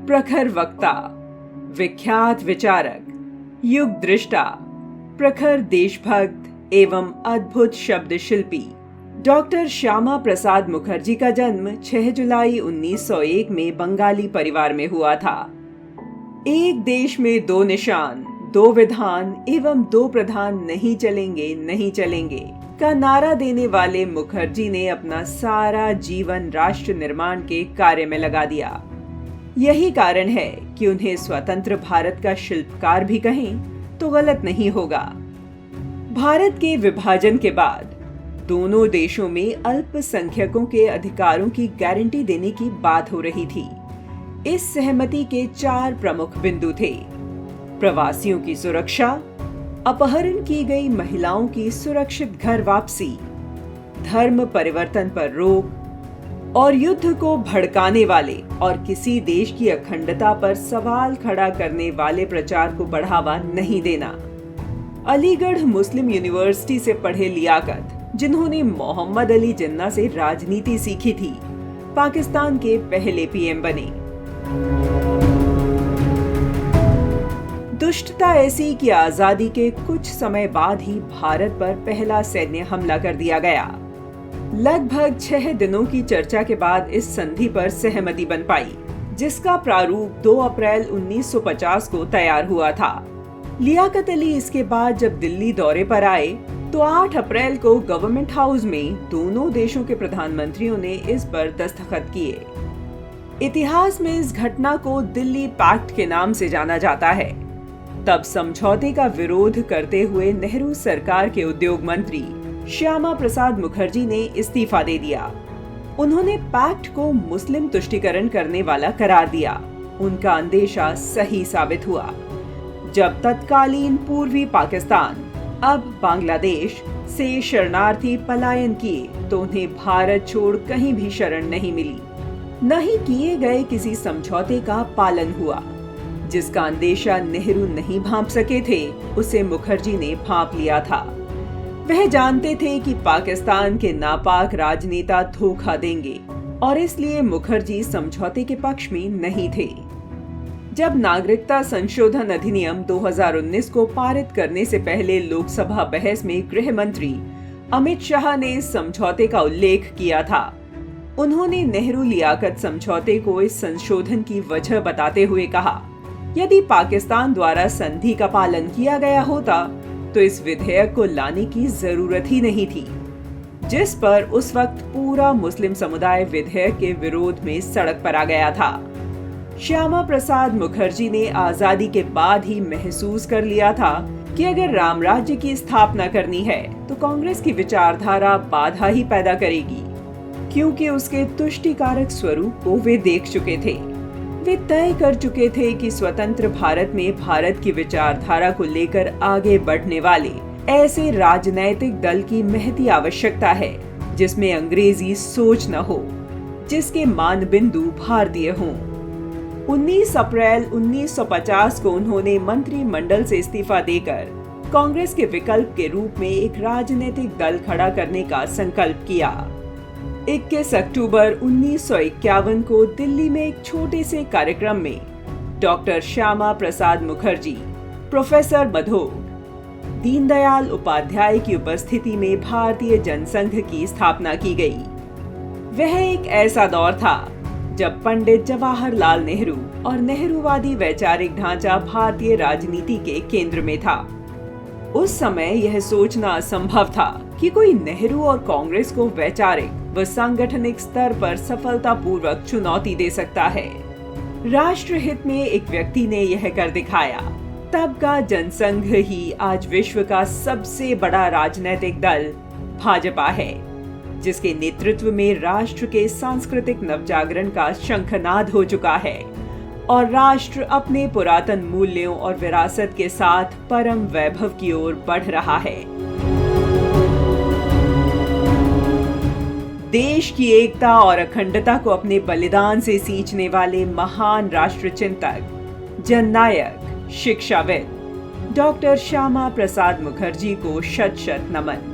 प्रखर वक्ता, विख्यात विचारक, युग दृष्टा, प्रखर देशभक्त एवं अद्भुत शब्द शिल्पी डॉक्टर श्यामा प्रसाद मुखर्जी का जन्म 6 जुलाई 1901 में बंगाली परिवार में हुआ था। एक देश में दो निशान, दो विधान एवं दो प्रधान नहीं चलेंगे का नारा देने वाले मुखर्जी ने अपना सारा जीवन राष्ट्र निर्माण के कार्य में लगा दिया। यही कारण है कि उन्हें स्वतंत्र भारत का शिल्पकार भी कहें तो गलत नहीं होगा। भारत के विभाजन के बाद दोनों देशों में अल्पसंख्यकों के अधिकारों की गारंटी देने की बात हो रही थी। इस सहमति के 4 प्रमुख बिंदु थे: प्रवासियों की सुरक्षा, अपहरण की गई महिलाओं की सुरक्षित घर वापसी, धर्म परिवर्तन पर रोक और युद्ध को भड़काने वाले और किसी देश की अखंडता पर सवाल खड़ा करने वाले प्रचार को बढ़ावा नहीं देना। अलीगढ़ मुस्लिम यूनिवर्सिटी से पढ़े लियाकत, जिन्होंने मोहम्मद अली जिन्ना से राजनीति सीखी थी, पाकिस्तान के पहले पीएम बने। दुष्टता ऐसी कि आजादी के कुछ समय बाद ही भारत पर पहला सैन्य हमला कर दिया गया। लगभग 6 दिनों की चर्चा के बाद इस संधि पर सहमति बन पाई, जिसका प्रारूप 2 अप्रैल 1950 को तैयार हुआ था। लियाकत अली इसके बाद जब दिल्ली दौरे पर आए तो 8 अप्रैल को गवर्नमेंट हाउस में दोनों देशों के प्रधानमंत्रियों ने इस पर दस्तखत किए। इतिहास में इस घटना को दिल्ली पैक्ट के नाम से जाना जाता है। तब समझौते का विरोध करते हुए नेहरू सरकार के उद्योग मंत्री श्यामा प्रसाद मुखर्जी ने इस्तीफा दे दिया। उन्होंने पैक्ट को मुस्लिम तुष्टीकरण करने वाला करार दिया। उनका अंदेशा सही साबित हुआ। जब तत्कालीन पूर्वी पाकिस्तान, अब बांग्लादेश से शरणार्थी पलायन किए तो उन्हें भारत छोड़ कहीं भी शरण नहीं मिली। न ही किए गए किसी समझौते का पालन हुआ। जिसका अंदेशा नेहरू नहीं भांप सके थे, उसे मुखर्जी ने भांप लिया था। वह जानते थे कि पाकिस्तान के नापाक राजनेता धोखा देंगे और इसलिए मुखर्जी समझौते के पक्ष में नहीं थे। जब नागरिकता संशोधन अधिनियम 2019 को पारित करने से पहले लोकसभा बहस में गृह मंत्री अमित शाह ने समझौते का उल्लेख किया था। उन्होंने नेहरू लियाकत समझौते को इस संशोधन की वजह बताते हुए कहा, यदि पाकिस्तान द्वारा संधि का पालन किया गया होता तो इस विधेयक को लाने की जरूरत ही नहीं थी। जिस पर उस वक्त पूरा मुस्लिम समुदाय विधेयक के विरोध में सड़क पर आ गया था। श्यामा प्रसाद मुखर्जी ने आजादी के बाद ही महसूस कर लिया था कि अगर राम राज्य की स्थापना करनी है तो कांग्रेस की विचारधारा बाधा ही पैदा करेगी, क्योंकि उसके तुष्टिकारक स्वरूप को वे देख चुके थे। वे तय कर चुके थे कि स्वतंत्र भारत में भारत की विचारधारा को लेकर आगे बढ़ने वाले ऐसे राजनैतिक दल की महती आवश्यकता है जिसमें अंग्रेजी सोच न हो, जिसके मानबिंदु भारतीय हों। 19 अप्रैल 1950 को उन्होंने मंत्रिमंडल से इस्तीफा देकर कांग्रेस के विकल्प के रूप में एक राजनीतिक दल खड़ा करने का संकल्प किया। 21 अक्टूबर 1951 को दिल्ली में एक छोटे से कार्यक्रम में डॉक्टर श्यामा प्रसाद मुखर्जी, प्रोफेसर मधोक, दीनदयाल उपाध्याय की उपस्थिति में भारतीय जनसंघ की स्थापना की गई। वह एक ऐसा दौर था जब पंडित जवाहरलाल नेहरू और नेहरूवादी वैचारिक ढांचा भारतीय राजनीति के केंद्र में था। उस समय यह सोचना असंभव था कि कोई नेहरू और कांग्रेस को वैचारिक व सांगठनिक स्तर पर सफलतापूर्वक चुनौती दे सकता है। राष्ट्र हित में एक व्यक्ति ने यह कर दिखाया। तब का जनसंघ ही आज विश्व का सबसे बड़ा राजनीतिक दल भाजपा है, जिसके नेतृत्व में राष्ट्र के सांस्कृतिक नवजागरण का शंखनाद हो चुका है और राष्ट्र अपने पुरातन मूल्यों और विरासत के साथ परम वैभव की ओर बढ़ रहा है। देश की एकता और अखंडता को अपने बलिदान से सींचने वाले महान राष्ट्र चिंतक, जननायक, शिक्षाविद डॉक्टर श्यामा प्रसाद मुखर्जी को शत शत नमन।